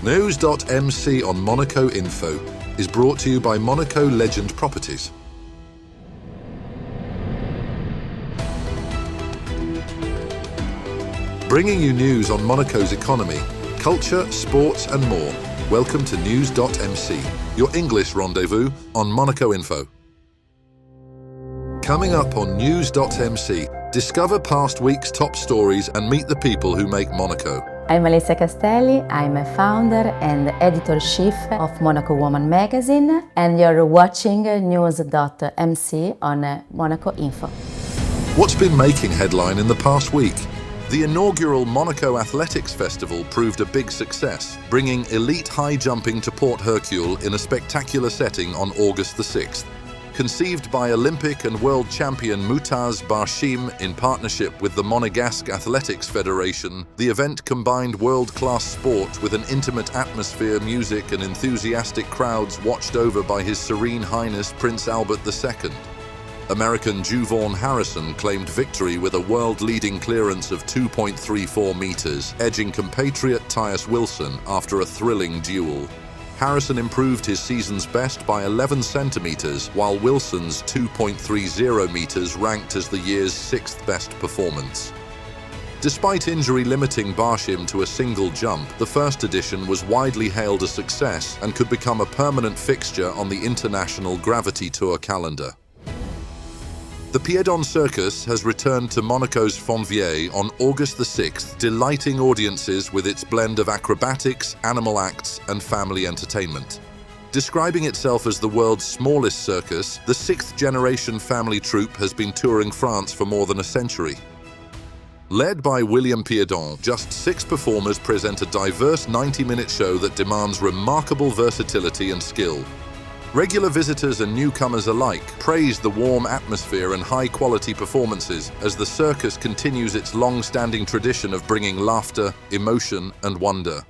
NEWS.MC on Monaco Info is brought to you by Monaco Legend Properties. Bringing you news on Monaco's economy, culture, sports and more. Welcome to NEWS.MC, your English rendezvous on Monaco Info. Coming up on NEWS.MC, discover past week's top stories and meet the people who make Monaco. I'm Alessia Castelli, I'm a founder and editor-in-chief of Monaco Woman magazine, and you're watching News.MC on Monaco Info. What's been making headline in the past week? The inaugural Monaco Athletics Festival proved a big success, bringing elite high jumping to Port Hercule in a spectacular setting on August the 6th. Conceived by Olympic and world champion Mutaz Barshim in partnership with the Monegasque Athletics Federation, the event combined world-class sport with an intimate atmosphere, music and enthusiastic crowds watched over by His Serene Highness Prince Albert II. American Juvaughan Harrison claimed victory with a world-leading clearance of 2.34 meters, edging compatriot Tyus Wilson after a thrilling duel. Harrison improved his season's best by 11 centimeters, while Wilson's 2.30 meters ranked as the year's sixth best performance. Despite injury limiting Barshim to a single jump, the first edition was widely hailed a success and could become a permanent fixture on the International Gravity Tour calendar. The Piedon Circus has returned to Monaco's Fontvieille on August the 6th, delighting audiences with its blend of acrobatics, animal acts, and family entertainment. Describing itself as the world's smallest circus, the sixth-generation family troupe has been touring France for more than a century. Led by William Piedon, just 6 performers present a diverse 90-minute show that demands remarkable versatility and skill. Regular visitors and newcomers alike praise the warm atmosphere and high-quality performances as the circus continues its long-standing tradition of bringing laughter, emotion and wonder.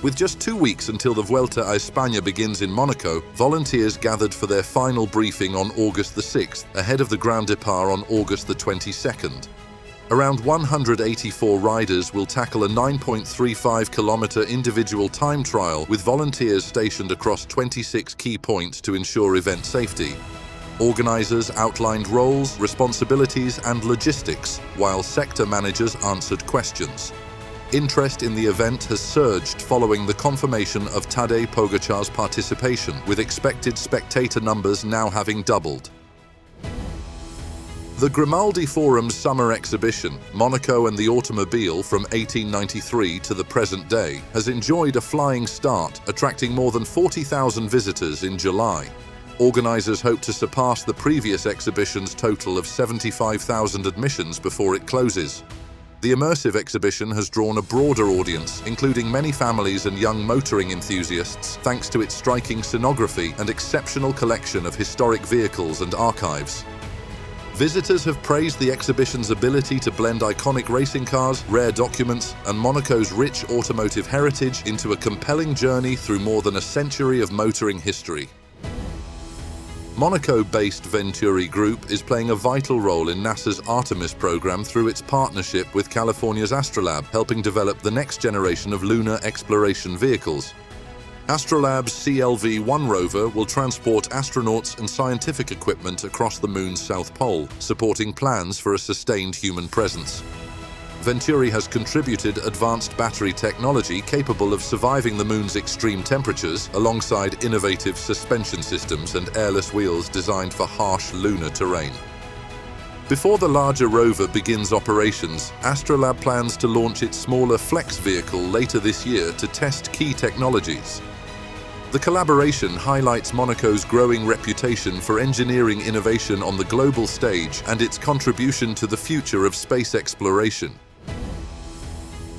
With just 2 weeks until the Vuelta a España begins in Monaco, volunteers gathered for their final briefing on August the 6th, ahead of the Grand Départ on August the 22nd. Around 184 riders will tackle a 9.35-kilometer individual time trial with volunteers stationed across 26 key points to ensure event safety. Organizers outlined roles, responsibilities and logistics, while sector managers answered questions. Interest in the event has surged following the confirmation of Tadej Pogacar's participation, with expected spectator numbers now having doubled. The Grimaldi Forum's summer exhibition, Monaco and the Automobile from 1893 to the present day, has enjoyed a flying start, attracting more than 40,000 visitors in July. Organizers hope to surpass the previous exhibition's total of 75,000 admissions before it closes. The immersive exhibition has drawn a broader audience, including many families and young motoring enthusiasts, thanks to its striking scenography and exceptional collection of historic vehicles and archives. Visitors have praised the exhibition's ability to blend iconic racing cars, rare documents, and Monaco's rich automotive heritage into a compelling journey through more than a century of motoring history. Monaco-based Venturi Group is playing a vital role in NASA's Artemis program through its partnership with California's Astrolab, helping develop the next generation of lunar exploration vehicles. Astrolab's CLV-1 rover will transport astronauts and scientific equipment across the Moon's south pole, supporting plans for a sustained human presence. Venturi has contributed advanced battery technology capable of surviving the Moon's extreme temperatures, alongside innovative suspension systems and airless wheels designed for harsh lunar terrain. Before the larger rover begins operations, Astrolab plans to launch its smaller Flex vehicle later this year to test key technologies. The collaboration highlights Monaco's growing reputation for engineering innovation on the global stage and its contribution to the future of space exploration.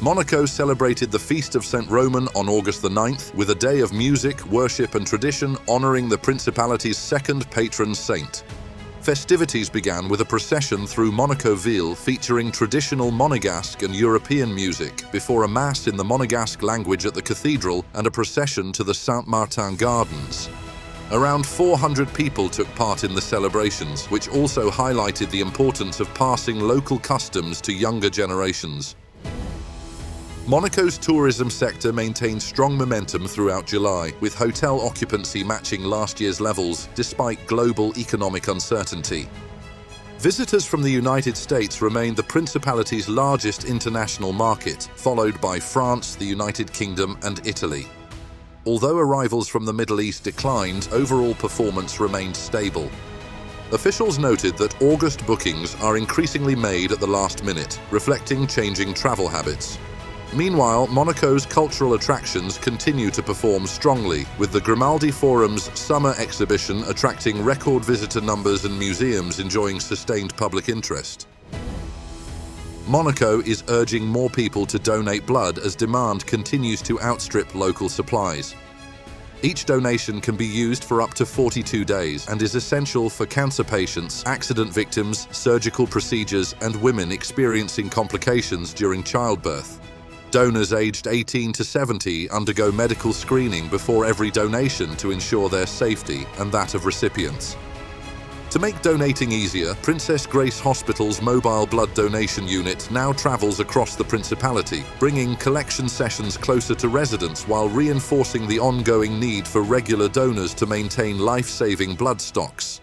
Monaco celebrated the Feast of St. Roman on August the 9th with a day of music, worship and tradition honoring the Principality's second patron saint. Festivities began with a procession through Monaco Ville featuring traditional Monegasque and European music, before a mass in the Monegasque language at the cathedral and a procession to the Saint-Martin Gardens. Around 400 people took part in the celebrations, which also highlighted the importance of passing local customs to younger generations. Monaco's tourism sector maintained strong momentum throughout July, with hotel occupancy matching last year's levels despite global economic uncertainty. Visitors from the United States remained the Principality's largest international market, followed by France, the United Kingdom, and Italy. Although arrivals from the Middle East declined, overall performance remained stable. Officials noted that August bookings are increasingly made at the last minute, reflecting changing travel habits. Meanwhile, Monaco's cultural attractions continue to perform strongly, with the Grimaldi Forum's summer exhibition attracting record visitor numbers and museums enjoying sustained public interest. Monaco is urging more people to donate blood as demand continues to outstrip local supplies. Each donation can be used for up to 42 days and is essential for cancer patients, accident victims, surgical procedures, and women experiencing complications during childbirth. Donors aged 18 to 70 undergo medical screening before every donation to ensure their safety and that of recipients. To make donating easier, Princess Grace Hospital's mobile blood donation unit now travels across the Principality, bringing collection sessions closer to residents while reinforcing the ongoing need for regular donors to maintain life-saving blood stocks.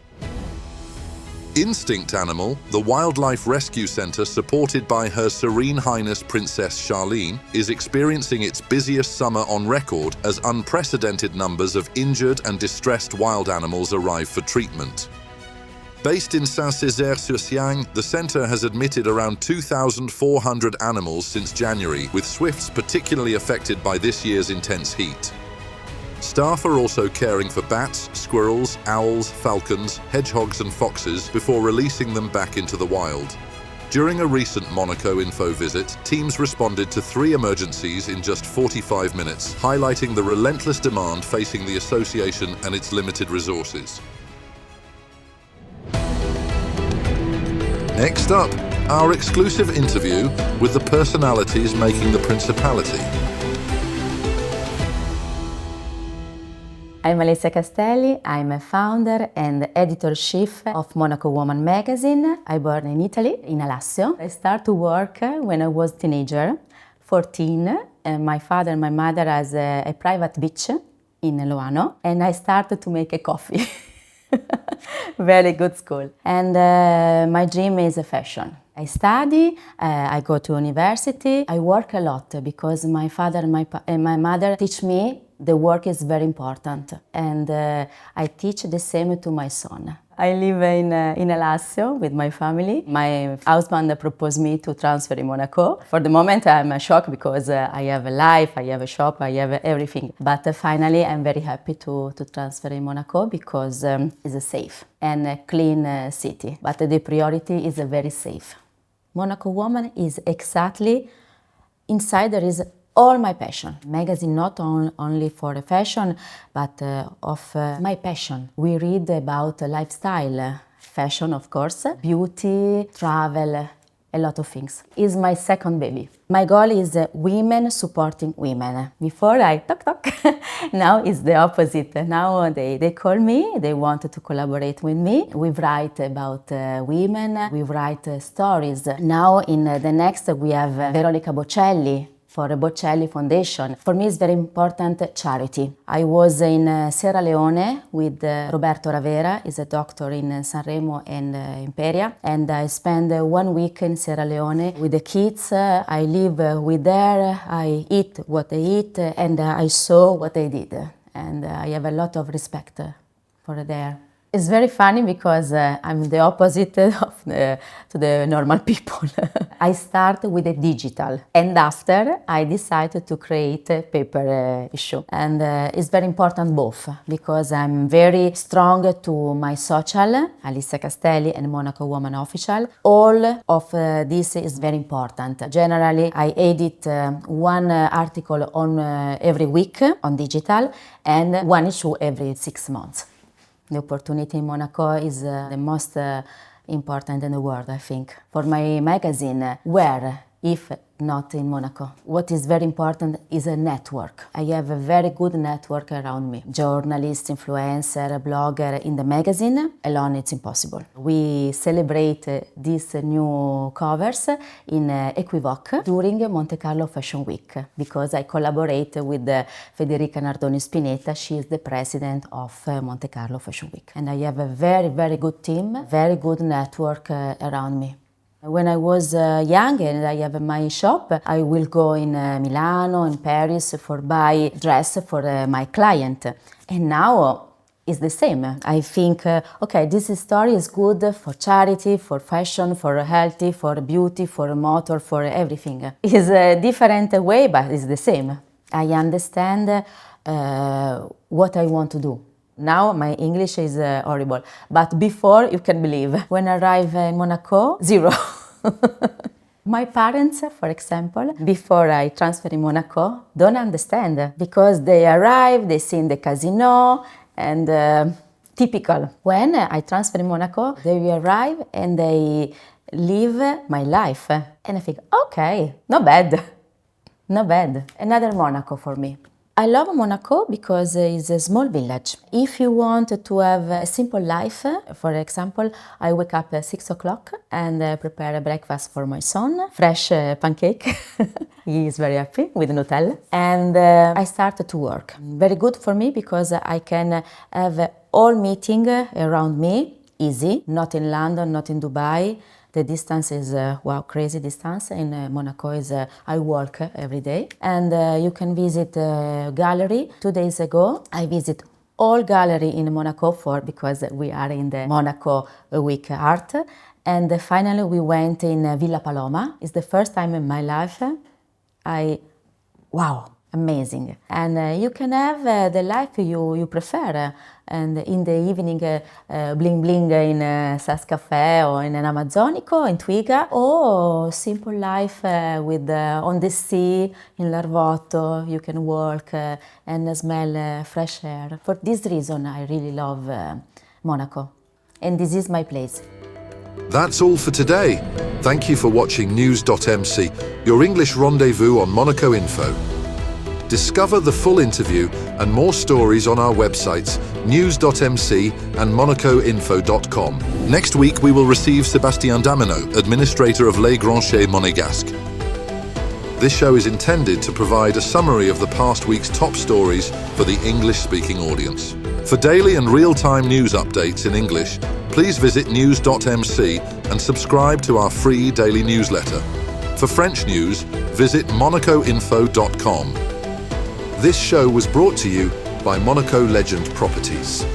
Instinct Animal, the wildlife rescue centre supported by Her Serene Highness Princess Charlene, is experiencing its busiest summer on record as unprecedented numbers of injured and distressed wild animals arrive for treatment. Based in Saint-Césaire-sur-Siagne, the centre has admitted around 2,400 animals since January, with swifts particularly affected by this year's intense heat. Staff are also caring for bats, squirrels, owls, falcons, hedgehogs and foxes before releasing them back into the wild. During a recent Monaco info visit, teams responded to 3 emergencies in just 45 minutes, highlighting the relentless demand facing the association and its limited resources. Next up, our exclusive interview with the personalities making the Principality. I'm Alessia Castelli. I'm a founder and editor-chief of Monaco Woman magazine. I born in Italy, in Alassio. I started to work when I was a teenager, 14. And my father and my mother has a private beach in Loano, and I started to make a coffee. Very good school. And my dream is fashion. I study, I go to university. I work a lot because my father and my mother teach me the work is very important, and I teach the same to my son. I live in Alassio with my family. My husband proposed me to transfer in Monaco. For the moment, I'm shocked because I have a life, I have a shop, I have everything. But finally, I'm very happy to transfer in Monaco because it's a safe and a clean city. But the priority is very safe. Monaco Woman is exactly inside. There is all my passion. Magazine not only for the fashion, but of my passion. We read about lifestyle, fashion of course, beauty, travel, a lot of things. It's my second baby. My goal is women supporting women. Before I talk, now it's the opposite. Now they call me, they want to collaborate with me. We write about women, we write stories. Now in the next we have Veronica Bocelli, for the Bocelli Foundation. For me, it's very important charity. I was in Sierra Leone with Roberto Ravera, he's a doctor in Sanremo and Imperia, and I spent 1 week in Sierra Leone with the kids. I live with them, I eat what they eat, and I saw what they did. And I have a lot of respect for them. It's very funny because I'm the opposite to the normal people. I start with the digital, and after I decided to create a paper issue. And it's very important both, because I'm very strong to my social, Alessia Castelli and Monaco Woman Official. All of this is very important. Generally, I edit 1 article on every week on digital and 1 issue every 6 months. The opportunity in Monaco is the most important in the world, I think. For my magazine, where if not in Monaco. What is very important is a network. I have a very good network around me. Journalist, influencer, blogger in the magazine. Alone it's impossible. We celebrate these new covers in Equivoque during Monte Carlo Fashion Week because I collaborate with Federica Nardoni Spinetta. She is the president of Monte Carlo Fashion Week. And I have a very, very good team, very good network around me. When I was young and I have my shop, I will go in Milano, in Paris for buy dress for my client. And now it's the same. I think, okay, this story is good for charity, for fashion, for healthy, for beauty, for motor, for everything. It's a different way, but it's the same. I understand what I want to do. Now my English is horrible, but before, you can believe, when I arrived in Monaco, zero. My parents, for example, before I transfer in Monaco, don't understand because they arrive, they see in the casino, and typical. When I transfer in Monaco, they will arrive and they live my life. And I think, okay, not bad, not bad. Another Monaco for me. I love Monaco because it's a small village. If you want to have a simple life, for example, I wake up at 6 o'clock and prepare a breakfast for my son, fresh pancake. He is very happy with Nutella. And I start to work. Very good for me because I can have all meeting around me, easy, not in London, not in Dubai. The distance is, wow, crazy distance. In Monaco is, I walk every day. And you can visit gallery. 2 days ago, I visit all gallery in Monaco because we are in the Monaco Week Art. And finally, we went in Villa Paloma. It's the first time in my life. Wow, amazing. And you can have the life you prefer. And in the evening, bling bling in Sas Cafe or in an Amazonico, in Twiga, or simple life with on the sea, in Larvotto, you can walk and smell fresh air. For this reason, I really love Monaco. And this is my place. That's all for today. Thank you for watching News.MC, your English rendezvous on Monaco Info. Discover the full interview and more stories on our websites, News.MC and MonacoInfo.com. Next week we will receive Sébastien Damino, administrator of Les Grands Chais Monégasque. This show is intended to provide a summary of the past week's top stories for the English-speaking audience. For daily and real-time news updates in English, please visit News.MC and subscribe to our free daily newsletter. For French news, visit MonacoInfo.com. This show was brought to you by Monaco Legend Properties.